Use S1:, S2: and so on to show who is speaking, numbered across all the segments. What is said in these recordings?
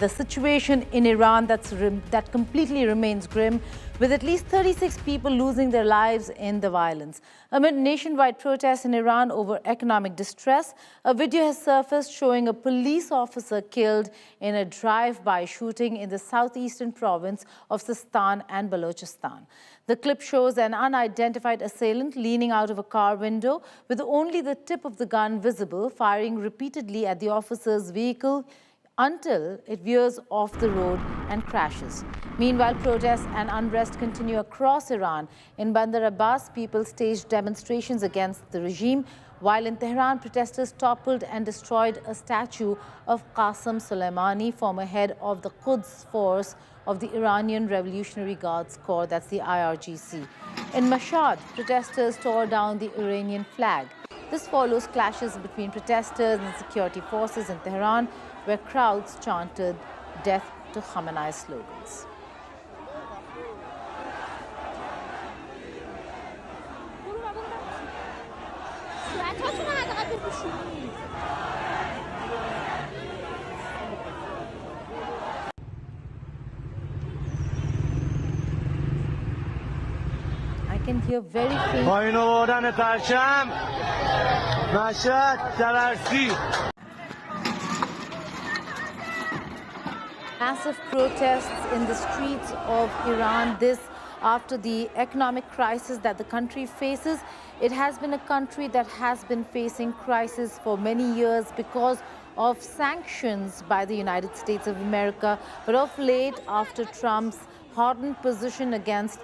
S1: the situation in Iran that completely remains grim, with at least 36 people losing their lives in the violence. Amid nationwide protests in Iran over economic distress, a video has surfaced showing a police officer killed in a drive-by shooting in the southeastern province of Sistan and Balochistan. The clip shows an unidentified assailant leaning out of a car window with only the tip of the gun visible, firing repeatedly at the officer's vehicle until it veers off the road and crashes. Meanwhile, protests and unrest continue across Iran. In Bandar Abbas, people staged demonstrations against the regime, while in Tehran, protesters toppled and destroyed a statue of Qasem Soleimani, former head of the Quds force of the Iranian Revolutionary Guards Corps, that's the IRGC. In Mashhad, protesters tore down the Iranian flag. This follows clashes between protesters and security forces in Tehran, where crowds chanted "Death to Khamenei" slogans. I can hear very faint. Massive protests in the streets of Iran, this after the economic crisis that the country faces. It has been a country that has been facing crisis for many years because of sanctions by the United States of America. But of late, after Trump's hardened position against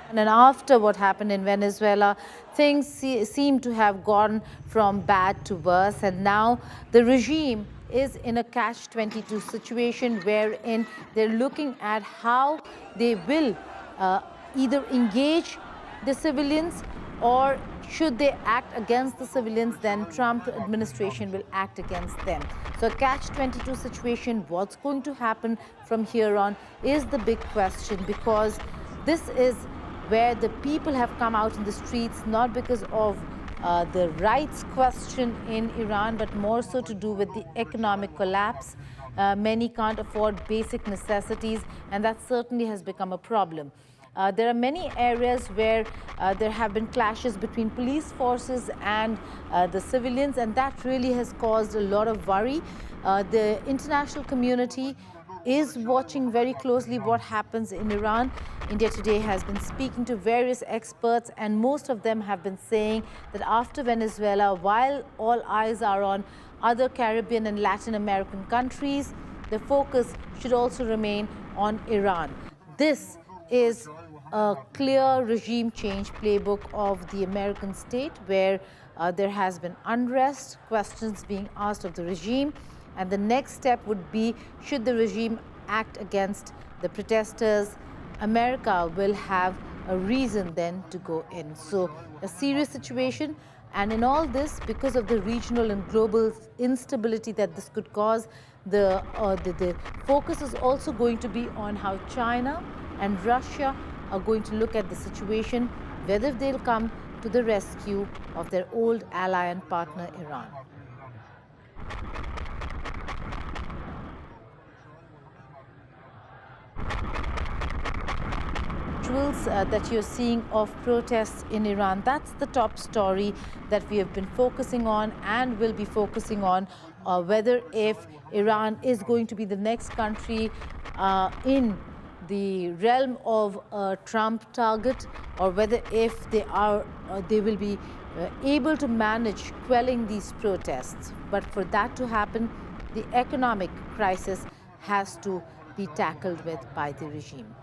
S1: and after what happened in Venezuela, things seem to have gone from bad to worse. And now the regime is in a catch-22 situation wherein they're looking at how they will either engage the civilians, or should they act against the civilians, then Trump administration will act against them. So a catch-22 situation, what's going to happen from here on is the big question, because this is where the people have come out in the streets, not because of the rights question in Iran, but more so to do with the economic collapse. Many can't afford basic necessities, and that certainly has become a problem. There are many areas where there have been clashes between police forces and the civilians, and that really has caused a lot of worry. The international community is watching very closely what happens in Iran. India Today has been speaking to various experts, and most of them have been saying that after Venezuela, while all eyes are on other Caribbean and Latin American countries, the focus should also remain on Iran. This is a clear regime change playbook of the American state, where there has been unrest, questions being asked of the regime. And the next step would be, should the regime act against the protesters, America will have a reason then to go in. So a serious situation. And in all this, because of the regional and global instability that this could cause, the focus is also going to be on how China and Russia are going to look at the situation, whether they'll come to the rescue of their old ally and partner, Iran. That you're seeing of protests in Iran, that's the top story that we have been focusing on and will be focusing on, whether if Iran is going to be the next country in the realm of a Trump target, or whether if they will be able to manage quelling these protests. But for that to happen, the economic crisis has to be tackled with by the regime.